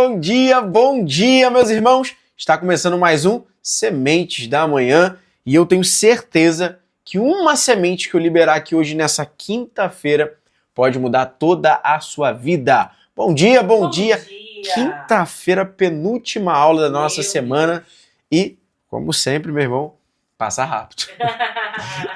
bom dia, meus irmãos! Está começando mais um Sementes da Manhã e eu tenho certeza que uma semente que eu liberar aqui hoje nessa quinta-feira pode mudar toda a sua vida. Bom dia, bom dia! Quinta-feira, penúltima aula da nossa semana e, como sempre, meu irmão, passa rápido.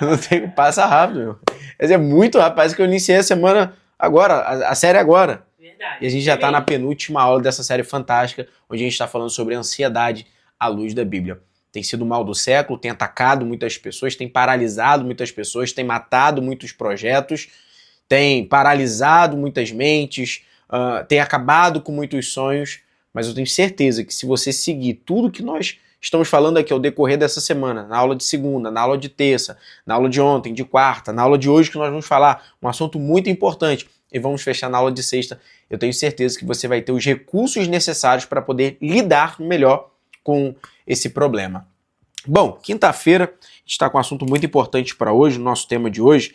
Não tem, passa rápido, meu. É muito rápido, parece que eu iniciei a semana agora, a série agora. Verdade. E a gente já está na penúltima aula dessa série fantástica, onde a gente está falando sobre ansiedade à luz da Bíblia. Tem sido o mal do século, tem atacado muitas pessoas, tem paralisado muitas pessoas, tem matado muitos projetos, tem paralisado muitas mentes, tem acabado com muitos sonhos, mas eu tenho certeza que se você seguir tudo que nós estamos falando aqui ao decorrer dessa semana, na aula de segunda, na aula de terça, na aula de ontem, de quarta, na aula de hoje que nós vamos falar, um assunto muito importante, e vamos fechar na aula de sexta, eu tenho certeza que você vai ter os recursos necessários para poder lidar melhor com esse problema. Bom, quinta-feira, a gente está com um assunto muito importante para hoje, o nosso tema de hoje.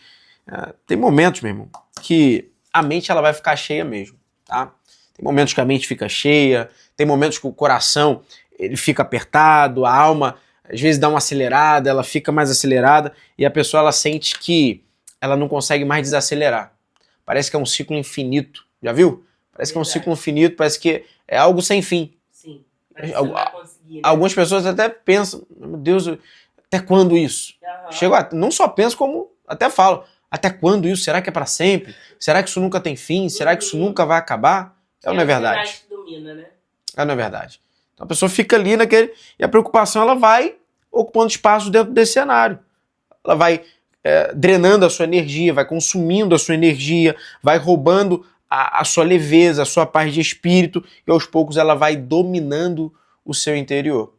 Tem momentos, meu irmão, que a mente ela vai ficar cheia mesmo, tá? Tem momentos que a mente fica cheia, tem momentos que o coração ele fica apertado, a alma às vezes dá uma acelerada, ela fica mais acelerada e a pessoa ela sente que ela não consegue mais desacelerar. Parece que é um ciclo infinito, já viu? Parece que é um ciclo infinito, parece que é algo sem fim. Sim, parece que você não vai conseguir, né? Algumas pessoas até pensam, meu Deus, até quando isso? Não só pensam, como até falam, até quando isso? Será que é para sempre? Será que isso nunca tem fim? Será que isso nunca vai acabar? É ou não é verdade? Que domina, né? É ou não é verdade? Então a pessoa fica ali naquele... E a preocupação, ela vai ocupando espaço dentro desse cenário. Ela vai drenando a sua energia, vai consumindo a sua energia, vai roubando a sua leveza, a sua paz de espírito, e aos poucos ela vai dominando o seu interior.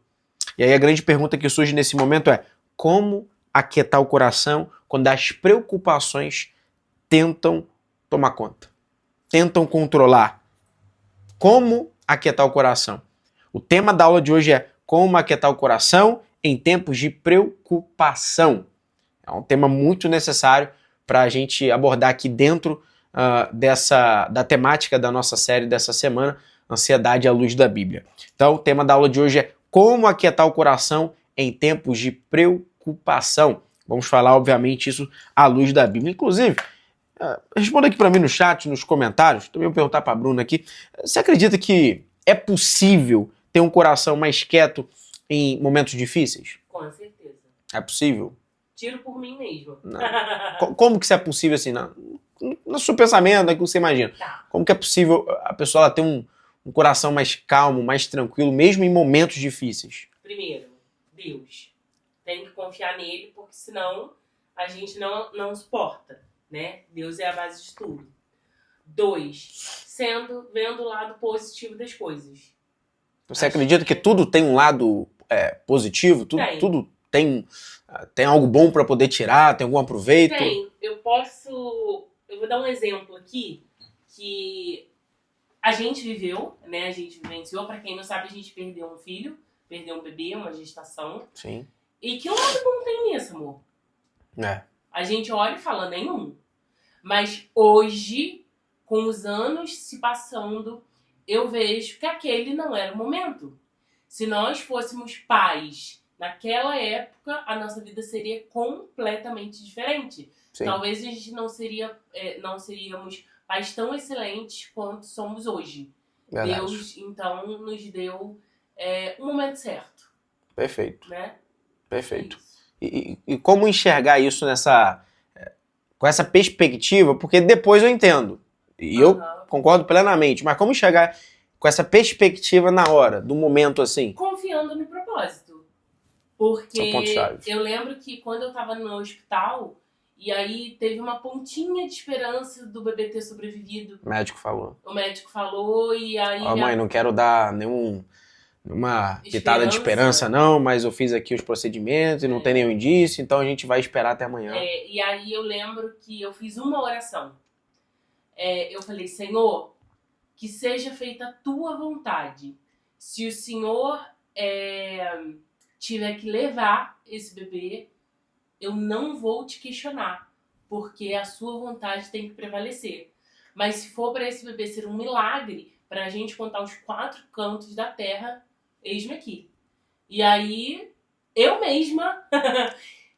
E aí a grande pergunta que surge nesse momento é: como aquietar o coração quando as preocupações tentam tomar conta? Tentam controlar? Como aquietar o coração? O tema da aula de hoje é como aquietar o coração em tempos de preocupação. É um tema muito necessário para a gente abordar aqui dentro da temática da nossa série dessa semana, Ansiedade à Luz da Bíblia. Então, o tema da aula de hoje é como aquietar o coração em tempos de preocupação. Vamos falar, obviamente, isso à luz da Bíblia. Inclusive, responda aqui para mim no chat, nos comentários, também vou perguntar para a Bruna aqui, você acredita que é possível ter um coração mais quieto em momentos difíceis? Com certeza. É possível? Tiro por mim mesmo. Como que isso é possível assim? No seu pensamento, naquilo que você imagina. Tá. Como que é possível a pessoa ela ter um coração mais calmo, mais tranquilo, mesmo em momentos difíceis? Primeiro, Deus. Tem que confiar nele, porque senão a gente não suporta, né? Deus é a base de tudo. 2, vendo o lado positivo das coisas. Você acredita que tudo tem um lado positivo? Tudo tem algo bom para poder tirar? Tem algum aproveito? Tem. Eu vou dar um exemplo aqui que a gente viveu, né? A gente vivenciou. Para quem não sabe, a gente perdeu um filho, perdeu um bebê, uma gestação. Sim. E que lado bom tem nisso, amor? A gente olha e fala, nenhum. Mas hoje, com os anos se passando, eu vejo que aquele não era o momento. Se nós fôssemos pais naquela época, a nossa vida seria completamente diferente. Sim. Talvez a gente não seríamos pais tão excelentes quanto somos hoje. Verdade. Deus, então, nos deu o momento certo. Perfeito. Né? Perfeito. E como enxergar isso com essa perspectiva? Porque depois eu entendo. E eu concordo plenamente. Mas como enxergar com essa perspectiva na hora, do momento assim? Confiando no propósito. Porque ponto-chave. eu lembro que quando eu tava no hospital, e aí teve uma pontinha de esperança do bebê ter sobrevivido. O médico falou. O médico falou e aí... Mãe, não quero dar nenhuma pitada de esperança não, mas eu fiz aqui os procedimentos e não tem nenhum indício, então a gente vai esperar até amanhã. E aí eu lembro que eu fiz uma oração. Eu falei, Senhor, que seja feita a tua vontade. Se o Senhor tiver que levar esse bebê, eu não vou te questionar, porque a sua vontade tem que prevalecer. Mas se for para esse bebê ser um milagre, pra gente contar os 4 cantos da terra, eis-me aqui. E aí, eu mesma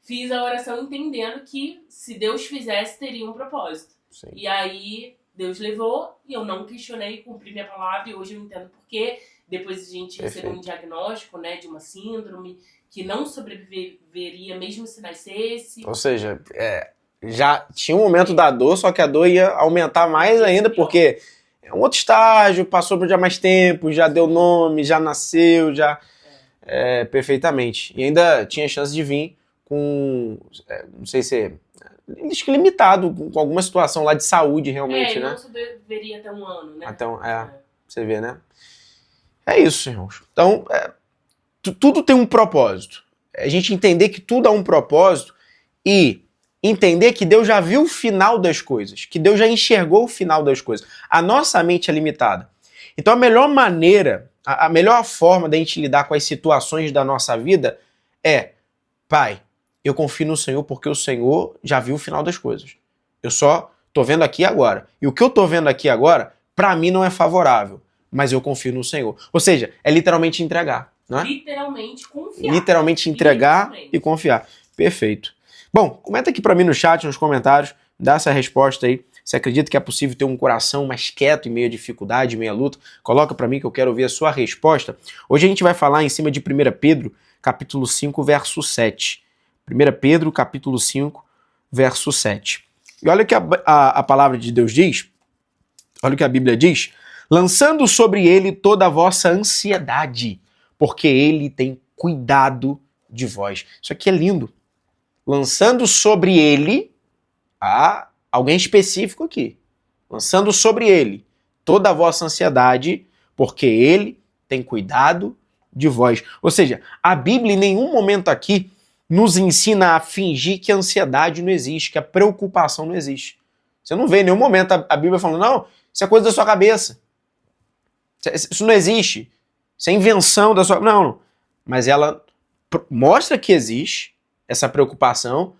fiz a oração entendendo que se Deus fizesse, teria um propósito. Sim. E aí, Deus levou e eu não questionei, cumpri minha palavra e hoje eu entendo por quê. Depois a gente recebeu um diagnóstico, né, de uma síndrome que não sobreviveria mesmo se nascesse. Ou seja, já tinha um momento da dor, só que a dor ia aumentar mais ainda, porque é um outro estágio, passou por já mais tempo, já deu nome, já nasceu, já... perfeitamente. E ainda tinha chance de vir com, não sei se acho que limitado, com alguma situação lá de saúde realmente, né? Não sobreviveria até um ano, né? Então, você vê, né? É isso, irmãos. Então, tudo tem um propósito. A gente entender que tudo há um propósito e entender que Deus já viu o final das coisas, que Deus já enxergou o final das coisas. A nossa mente é limitada. Então, a melhor maneira, a melhor forma da gente lidar com as situações da nossa vida é: Pai, eu confio no Senhor porque o Senhor já viu o final das coisas. Eu só tô vendo aqui agora. E o que eu tô vendo aqui agora, para mim não é favorável, mas eu confio no Senhor. Ou seja, é literalmente entregar, não é? Literalmente confiar. Literalmente entregar e confiar. Perfeito. Bom, comenta aqui para mim no chat, nos comentários, dá essa resposta aí. Você acredita que é possível ter um coração mais quieto em meio à dificuldade, em meio à luta? Coloca para mim que eu quero ouvir a sua resposta. Hoje a gente vai falar em cima de 1 Pedro, capítulo 5, verso 7. 1 Pedro, capítulo 5, verso 7. E olha o que a palavra de Deus diz, olha o que a Bíblia diz: lançando sobre ele toda a vossa ansiedade, porque ele tem cuidado de vós. Isso aqui é lindo. Lançando sobre ele, alguém específico aqui, lançando sobre ele toda a vossa ansiedade, porque ele tem cuidado de vós. Ou seja, a Bíblia em nenhum momento aqui nos ensina a fingir que a ansiedade não existe, que a preocupação não existe. Você não vê em nenhum momento a Bíblia falando: não, isso é coisa da sua cabeça. Isso não existe. Isso é invenção da sua... Não. Mas ela mostra que existe essa preocupação,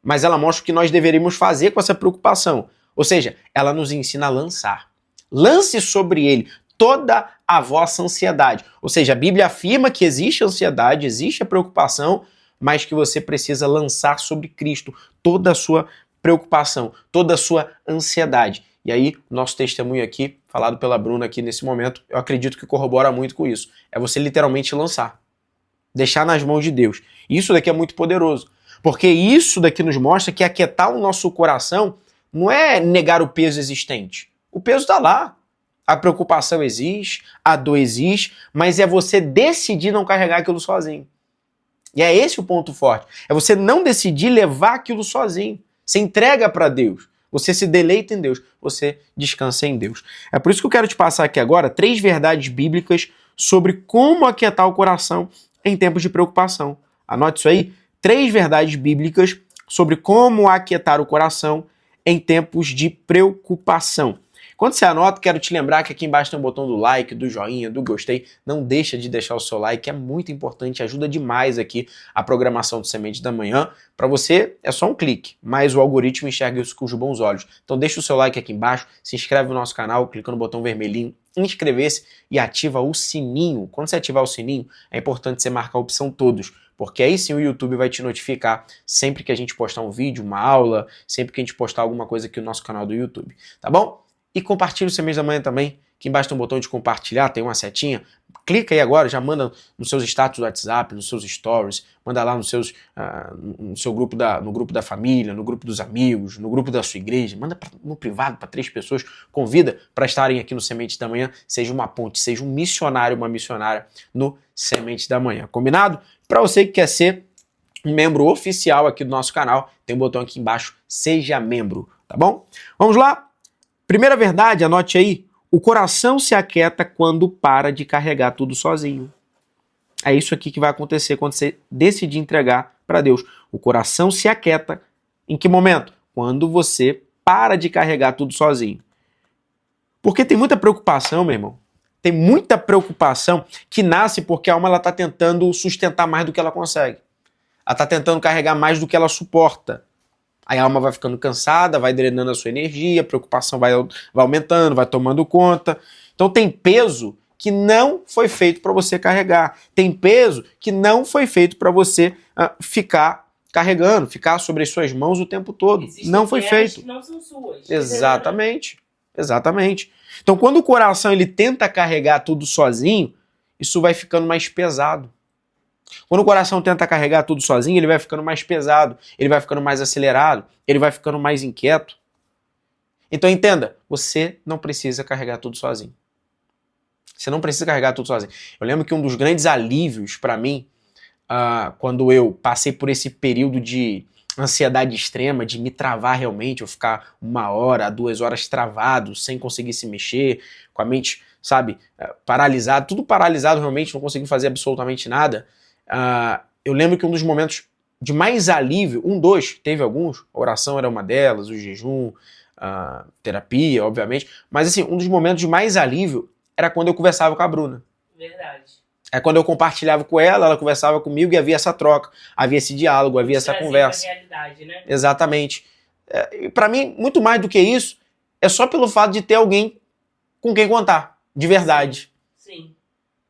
mas ela mostra o que nós deveríamos fazer com essa preocupação. Ou seja, ela nos ensina a lançar. Lance sobre ele toda a vossa ansiedade. Ou seja, a Bíblia afirma que existe a ansiedade, existe a preocupação, mas que você precisa lançar sobre Cristo toda a sua preocupação, toda a sua ansiedade. E aí, nosso testemunho aqui, falado pela Bruna aqui nesse momento, eu acredito que corrobora muito com isso. É você literalmente lançar. Deixar nas mãos de Deus. E isso daqui é muito poderoso. Porque isso daqui nos mostra que aquietar o nosso coração não é negar o peso existente. O peso está lá. A preocupação existe, a dor existe, mas é você decidir não carregar aquilo sozinho. E é esse o ponto forte. É você não decidir levar aquilo sozinho. Você entrega para Deus. Você se deleita em Deus. Você descansa em Deus. É por isso que eu quero te passar aqui agora 3 verdades bíblicas sobre como aquietar o coração em tempos de preocupação. Anote isso aí. 3 verdades bíblicas sobre como aquietar o coração em tempos de preocupação. Quando você anota, quero te lembrar que aqui embaixo tem um botão do like, do joinha, do gostei. Não deixa de deixar o seu like, é muito importante, ajuda demais aqui a programação do Semente da Manhã. Para você é só um clique, mas o algoritmo enxerga isso com os bons olhos. Então deixa o seu like aqui embaixo, se inscreve no nosso canal, clica no botão vermelhinho, inscrever-se e ativa o sininho. Quando você ativar o sininho, é importante você marcar a opção todos, porque aí sim o YouTube vai te notificar sempre que a gente postar um vídeo, uma aula, sempre que a gente postar alguma coisa aqui no nosso canal do YouTube, tá bom? E compartilha o Semente da Manhã também. Aqui embaixo tem um botão de compartilhar, tem uma setinha. Clica aí agora, já manda nos seus status do WhatsApp, nos seus stories, manda lá nos seus, no seu grupo no grupo da família, no grupo dos amigos, no grupo da sua igreja. Manda no privado para 3 pessoas. Convida para estarem aqui no Semente da Manhã. Seja uma ponte, seja um missionário, uma missionária no Semente da Manhã. Combinado? Para você que quer ser um membro oficial aqui do nosso canal, tem um botão aqui embaixo, seja membro, tá bom? Vamos lá? Primeira verdade, anote aí, o coração se aquieta quando para de carregar tudo sozinho. É isso aqui que vai acontecer quando você decidir entregar para Deus. O coração se aquieta em que momento? Quando você para de carregar tudo sozinho. Porque tem muita preocupação, meu irmão. Tem muita preocupação que nasce porque a alma está tentando sustentar mais do que ela consegue. Ela está tentando carregar mais do que ela suporta. Aí a alma vai ficando cansada, vai drenando a sua energia, a preocupação vai aumentando, vai tomando conta. Então tem peso que não foi feito para você carregar. Tem peso que não foi feito para você ficar carregando, ficar sobre as suas mãos o tempo todo. Existem não foi feito. Que não são suas. Exatamente. Exatamente. Então quando o coração ele tenta carregar tudo sozinho, isso vai ficando mais pesado. Quando o coração tenta carregar tudo sozinho, ele vai ficando mais pesado, ele vai ficando mais acelerado, ele vai ficando mais inquieto. Então entenda, você não precisa carregar tudo sozinho. Você não precisa carregar tudo sozinho. Eu lembro que um dos grandes alívios para mim, quando eu passei por esse período de ansiedade extrema, de me travar realmente, eu ficar 1 hora, 2 horas travado, sem conseguir se mexer, com a mente, sabe, paralisado, tudo paralisado realmente, não consegui fazer absolutamente nada. Eu lembro que um dos momentos de mais alívio, teve alguns, a oração era uma delas, o jejum, terapia, obviamente, mas assim, um dos momentos de mais alívio era quando eu conversava com a Bruna. Verdade. É quando eu compartilhava com ela, ela conversava comigo e havia essa troca, havia esse diálogo, havia essa conversa. Realidade, né? Exatamente. Para mim, muito mais do que isso, é só pelo fato de ter alguém com quem contar, de verdade. Sim.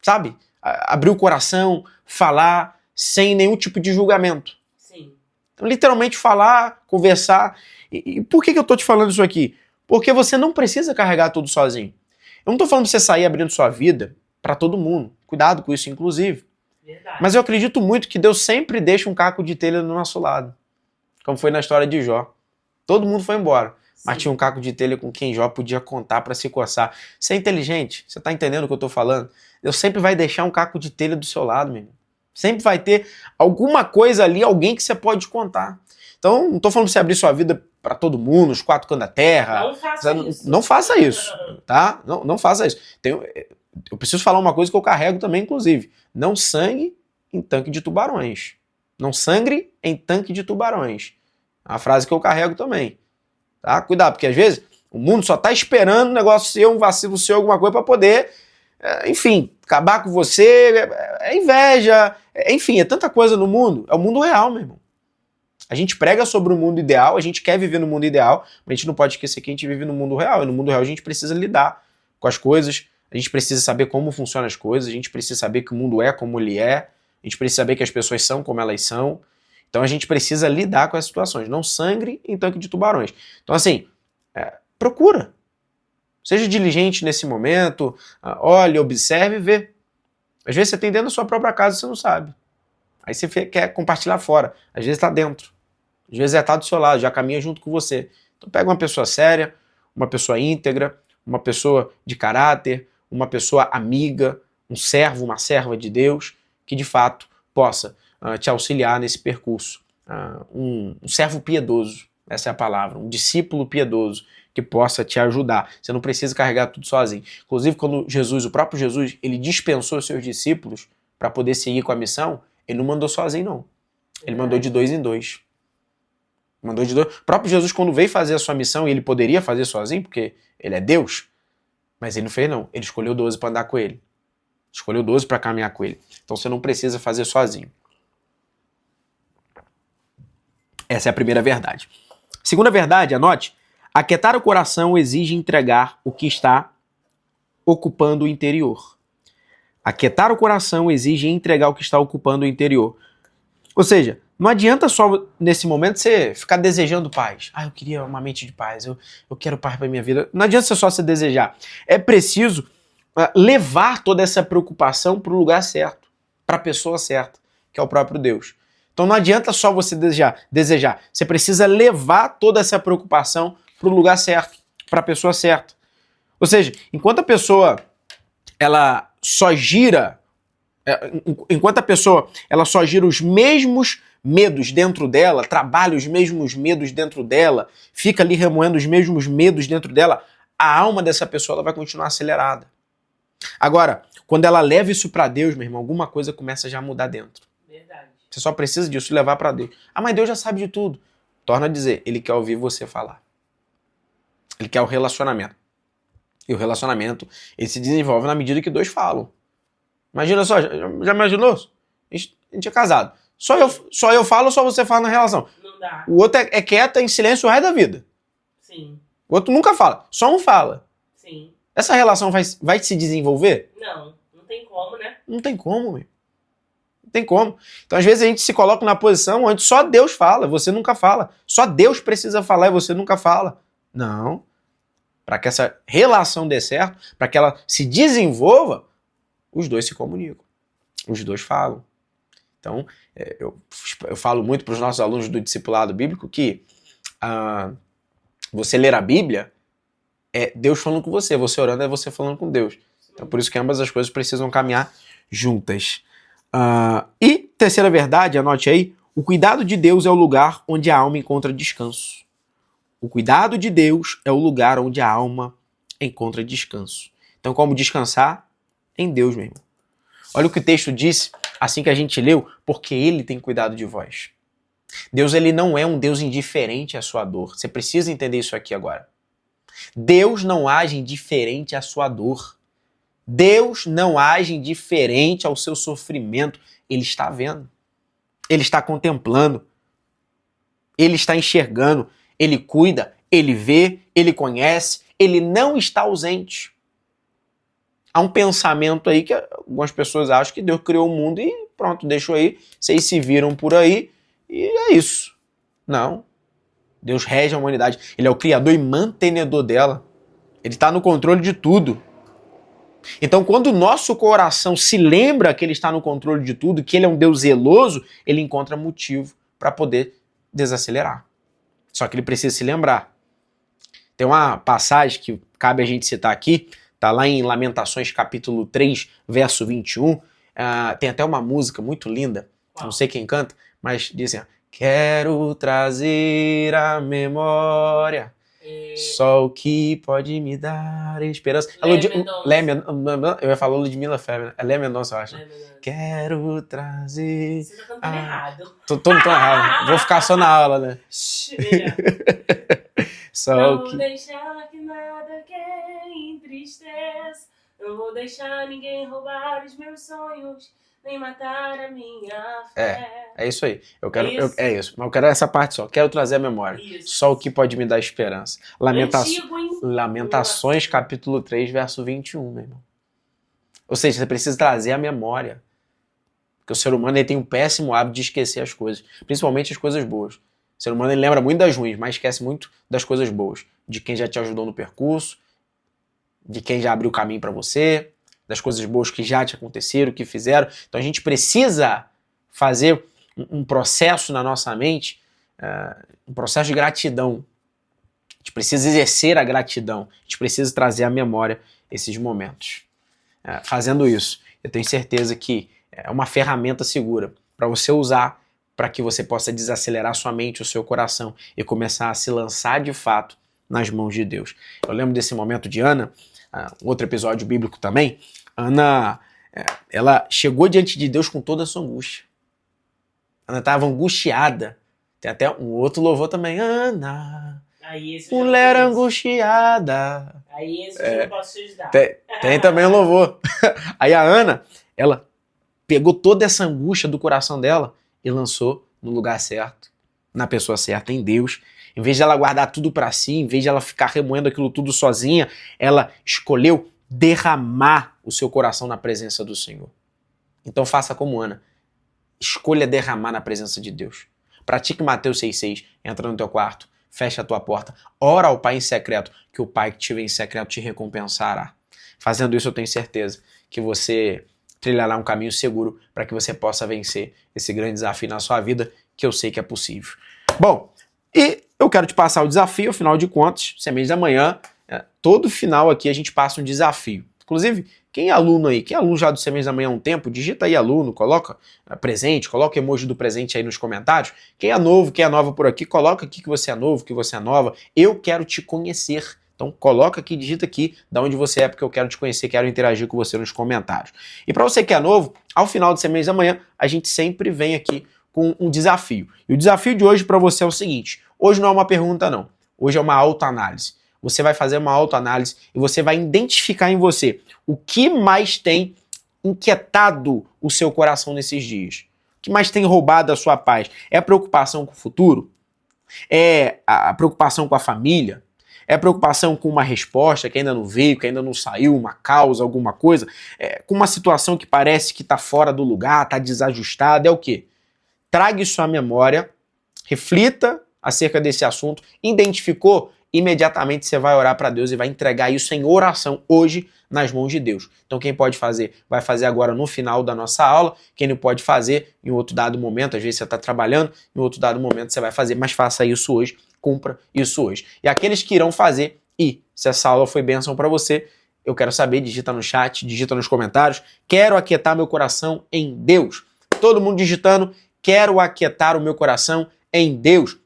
Sabe? Abrir o coração, falar sem nenhum tipo de julgamento. Sim. Então, literalmente falar, conversar. E por que eu tô te falando isso aqui? Porque você não precisa carregar tudo sozinho. Eu não tô falando pra você sair abrindo sua vida para todo mundo. Cuidado com isso, inclusive. Verdade. Mas eu acredito muito que Deus sempre deixa um caco de telha do nosso lado. Como foi na história de Jó. Todo mundo foi embora. Mas tinha um caco de telha com quem Jó podia contar para se coçar. Você é inteligente? Você tá entendendo o que eu tô falando? Deus sempre vai deixar um caco de telha do seu lado, meu irmão. Sempre vai ter alguma coisa ali, alguém que você pode contar. Então, não tô falando pra você abrir sua vida para todo mundo, os 4 cantos da terra. Não faça isso. Não faça isso, tá? Não faça isso. Eu preciso falar uma coisa que eu carrego também, inclusive. Não sangue em tanque de tubarões. Não sangre em tanque de tubarões. É uma frase que eu carrego também. Tá? Cuidado, porque às vezes o mundo só tá esperando um negócio seu, um vacilo seu, alguma coisa para poder, enfim, acabar com você. É inveja, enfim, é tanta coisa no mundo. É o mundo real, meu irmão. A gente prega sobre o mundo ideal, a gente quer viver no mundo ideal, mas a gente não pode esquecer que a gente vive no mundo real. E no mundo real a gente precisa lidar com as coisas, a gente precisa saber como funcionam as coisas, a gente precisa saber que o mundo é como ele é, a gente precisa saber que as pessoas são como elas são. Então a gente precisa lidar com as situações. Não sangre em tanque de tubarões. Então assim, procura. Seja diligente nesse momento, olhe, observe e vê. Às vezes você tem dentro da sua própria casa e você não sabe. Aí você quer compartilhar fora. Às vezes está dentro. Às vezes está do seu lado, já caminha junto com você. Então pega uma pessoa séria, uma pessoa íntegra, uma pessoa de caráter, uma pessoa amiga, um servo, uma serva de Deus, que de fato possa te auxiliar nesse percurso. Um servo piedoso, essa é a palavra, um discípulo piedoso que possa te ajudar. Você não precisa carregar tudo sozinho. Inclusive, quando o próprio Jesus, ele dispensou seus discípulos para poder seguir com a missão, ele não mandou sozinho, não. Ele mandou de 2 em 2. Mandou de 2. O próprio Jesus, quando veio fazer a sua missão, e ele poderia fazer sozinho, porque ele é Deus, mas ele não fez, não. Ele escolheu 12 para andar com ele. Escolheu 12 para caminhar com ele. Então você não precisa fazer sozinho. Essa é a primeira verdade. Segunda verdade, anote. Aquietar o coração exige entregar o que está ocupando o interior. Aquietar o coração exige entregar o que está ocupando o interior. Ou seja, não adianta só nesse momento você ficar desejando paz. Eu queria uma mente de paz, eu quero paz para minha vida. Não adianta só você desejar. É preciso levar toda essa preocupação para o lugar certo, para a pessoa certa, que é o próprio Deus. Então não adianta só você desejar. Você precisa levar toda essa preocupação para o lugar certo, para a pessoa certa. Ou seja, enquanto a pessoa ela só gira os mesmos medos dentro dela, trabalha os mesmos medos dentro dela, fica ali remoendo os mesmos medos dentro dela, a alma dessa pessoa ela vai continuar acelerada. Agora, quando ela leva isso para Deus, meu irmão, alguma coisa começa já a mudar dentro. Verdade. Você só precisa disso, levar para Deus. Mas Deus já sabe de tudo. Torna a dizer, Ele quer ouvir você falar. Ele quer o relacionamento. E o relacionamento, ele se desenvolve na medida que dois falam. Imagina só, já imaginou? A gente é casado. Só eu falo ou só você fala na relação? Não dá. O outro é quieto, em silêncio o resto da vida. Sim. O outro nunca fala, só um fala. Sim. Essa relação vai se desenvolver? Não tem como, né? Não tem como, meu. Não tem como. Então, às vezes, a gente se coloca na posição onde só Deus fala, você nunca fala. Só Deus precisa falar e você nunca fala. Não. Para que essa relação dê certo, para que ela se desenvolva, os dois se comunicam. Os dois falam. Então, eu falo muito para os nossos alunos do discipulado bíblico que você ler a Bíblia é Deus falando com você orando é você falando com Deus. Então, por isso que ambas as coisas precisam caminhar juntas. E terceira verdade, anote aí, o cuidado de Deus é o lugar onde a alma encontra descanso. O cuidado de Deus é o lugar onde a alma encontra descanso. Então, como descansar? Em Deus mesmo. Olha o que o texto disse, assim que a gente leu, porque Ele tem cuidado de vós. Deus, ele não é um Deus indiferente à sua dor. Você precisa entender isso aqui agora. Deus não age indiferente à sua dor. Deus não age indiferente ao seu sofrimento. Ele está vendo. Ele está contemplando. Ele está enxergando. Ele cuida. Ele vê. Ele conhece. Ele não está ausente. Há um pensamento aí que algumas pessoas acham que Deus criou o mundo e pronto, deixou aí. Vocês se viram por aí e é isso. Não. Deus rege a humanidade. Ele é o criador e mantenedor dela. Ele está no controle de tudo. Então, quando o nosso coração se lembra que ele está no controle de tudo, que ele é um Deus zeloso, ele encontra motivo para poder desacelerar. Só que ele precisa se lembrar. Tem uma passagem que cabe a gente citar aqui, está lá em Lamentações capítulo 3, verso 21. Tem até uma música muito linda, não sei quem canta, mas diz assim, quero trazer a memória só o que pode me dar esperança. Eu ia falar Ludmilla Febre, é Lé Mendonça, eu acho. Quero trazer... Você tá cantando errado. Tô errado. Vou ficar só na aula, né? Não vou deixar que nada que entristeça. Não vou deixar ninguém roubar os meus sonhos, nem matar a minha fé. É isso aí. É isso. Mas eu quero essa parte só. Quero trazer a memória. Isso. Só o que pode me dar esperança. Lamentações, capítulo 3, verso 21, meu irmão. Ou seja, você precisa trazer a memória. Porque o ser humano ele tem um péssimo hábito de esquecer as coisas. Principalmente as coisas boas. O ser humano ele lembra muito das ruins, mas esquece muito das coisas boas. De quem já te ajudou no percurso, de quem já abriu o caminho para você, das coisas boas que já te aconteceram, que fizeram. Então a gente precisa fazer um processo na nossa mente, um processo de gratidão. A gente precisa exercer a gratidão. A gente precisa trazer à memória esses momentos. Fazendo isso, eu tenho certeza que é uma ferramenta segura para você usar para que você possa desacelerar sua mente, o seu coração e começar a se lançar de fato nas mãos de Deus. Eu lembro desse momento de Ana, outro episódio bíblico também. Ana, ela chegou diante de Deus com toda a sua angústia. Ana estava angustiada. Tem até um outro louvor também. Ana, mulher angustiada. Aí esse eu não posso te ajudar. Tem também um louvor. Aí a Ana, ela pegou toda essa angústia do coração dela e lançou no lugar certo, na pessoa certa, em Deus. Em vez de ela guardar tudo para si, em vez de ela ficar remoendo aquilo tudo sozinha, ela escolheu derramar o seu coração na presença do Senhor. Então faça como Ana. Escolha derramar na presença de Deus. Pratique Mateus 6,6. Entra no teu quarto, fecha a tua porta, ora ao Pai em secreto, que o Pai que te vê em secreto te recompensará. Fazendo isso, eu tenho certeza que você trilhará um caminho seguro para que você possa vencer esse grande desafio na sua vida, que eu sei que é possível. Bom, e eu quero te passar o desafio, afinal de contas, Sementes da Manhã, todo final aqui a gente passa um desafio. Inclusive, quem é aluno aí, quem é aluno já do Sementes da Manhã há um tempo, digita aí aluno, coloca presente, coloca o emoji do presente aí nos comentários. Quem é novo, quem é nova por aqui, coloca aqui que você é novo, que você é nova. Eu quero te conhecer. Então coloca aqui, digita aqui de onde você é, porque eu quero te conhecer, quero interagir com você nos comentários. E para você que é novo, ao final do Sementes da Manhã, a gente sempre vem aqui com um desafio. E o desafio de hoje para você é o seguinte, hoje não é uma pergunta não, hoje é uma autoanálise. Você vai fazer uma autoanálise e você vai identificar em você o que mais tem inquietado o seu coração nesses dias. O que mais tem roubado a sua paz? É a preocupação com o futuro? É a preocupação com a família? É preocupação com uma resposta que ainda não veio, que ainda não saiu, uma causa, alguma coisa? É, com uma situação que parece que está fora do lugar, está desajustada? É o quê? Traga isso à memória, reflita acerca desse assunto, identificou? Imediatamente você vai orar para Deus e vai entregar isso em oração hoje nas mãos de Deus. Então quem pode fazer, vai fazer agora no final da nossa aula. Quem não pode fazer em outro dado momento, às vezes você está trabalhando, em outro dado momento você vai fazer, mas faça isso hoje, cumpra isso hoje. E aqueles que irão fazer, e se essa aula foi bênção para você, eu quero saber, digita no chat, digita nos comentários, quero aquietar meu coração em Deus. Todo mundo digitando, quero aquietar o meu coração em Deus.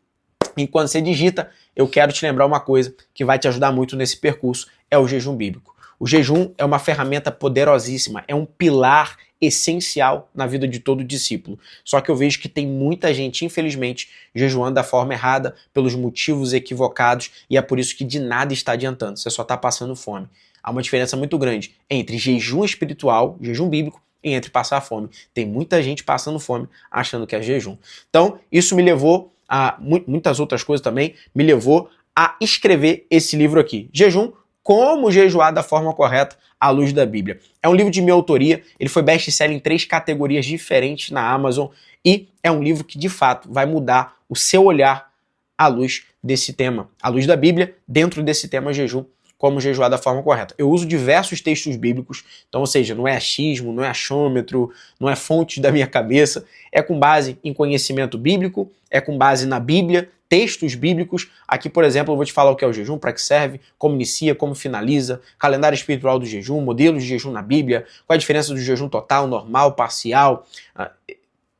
Enquanto você digita, eu quero te lembrar uma coisa que vai te ajudar muito nesse percurso, é o jejum bíblico. O jejum é uma ferramenta poderosíssima, é um pilar essencial na vida de todo discípulo. Só que eu vejo que tem muita gente, infelizmente, jejuando da forma errada, pelos motivos equivocados, e é por isso que de nada está adiantando, você só está passando fome. Há uma diferença muito grande entre jejum espiritual, jejum bíblico, e entre passar fome. Tem muita gente passando fome achando que é jejum. Então, isso me levou a muitas outras coisas também, me levou a escrever esse livro aqui. Jejum, como jejuar da forma correta à luz da Bíblia. É um livro de minha autoria, ele foi best-seller em 3 categorias diferentes na Amazon e é um livro que de fato vai mudar o seu olhar à luz desse tema, à luz da Bíblia, dentro desse tema jejum, como jejuar da forma correta. Eu uso diversos textos bíblicos, então, ou seja, não é achismo, não é achômetro, não é fonte da minha cabeça, é com base em conhecimento bíblico, é com base na Bíblia, textos bíblicos. Aqui, por exemplo, eu vou te falar o que é o jejum, para que serve, como inicia, como finaliza, calendário espiritual do jejum, modelos de jejum na Bíblia, qual a diferença do jejum total, normal, parcial,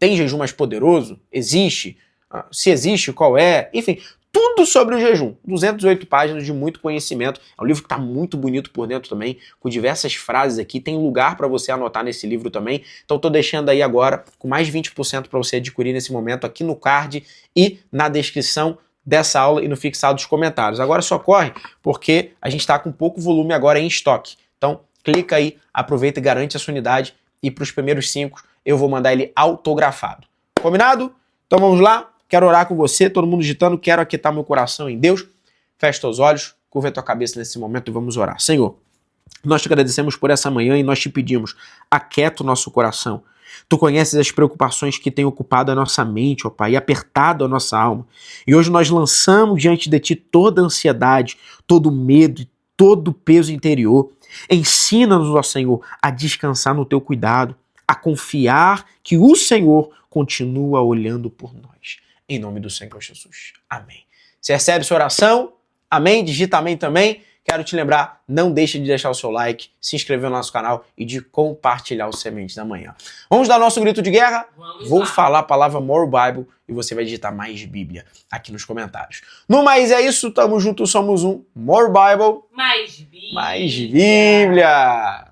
tem jejum mais poderoso? Existe? Se existe, qual é? Enfim, tudo sobre o jejum. 208 páginas de muito conhecimento. É um livro que está muito bonito por dentro também, com diversas frases aqui. Tem lugar para você anotar nesse livro também. Então estou deixando aí agora com mais de 20% para você adquirir nesse momento aqui no card e na descrição dessa aula e no fixado dos comentários. Agora só corre porque a gente está com pouco volume agora em estoque. Então clica aí, aproveita e garante a sua unidade. E para os primeiros 5 eu vou mandar ele autografado. Combinado? Então vamos lá. Quero orar com você, todo mundo digitando, quero aquietar meu coração em Deus. Fecha teus olhos, curva a tua cabeça nesse momento e vamos orar. Senhor, nós te agradecemos por essa manhã e nós te pedimos, aquieta o nosso coração. Tu conheces as preocupações que têm ocupado a nossa mente, ó Pai, e apertado a nossa alma. E hoje nós lançamos diante de Ti toda a ansiedade, todo o medo e todo o peso interior. Ensina-nos, ó Senhor, a descansar no Teu cuidado, a confiar que o Senhor continua olhando por nós. Em nome do Senhor Jesus. Amém. Você recebe sua oração? Amém? Digita amém também. Quero te lembrar, não deixe de deixar o seu like, se inscrever no nosso canal e de compartilhar o Sementes da Manhã. Vamos dar nosso grito de guerra? Vou falar a palavra More Bible e você vai digitar mais Bíblia aqui nos comentários. No mais é isso, tamo junto, somos um More Bible. Mais Bíblia. Mais Bíblia.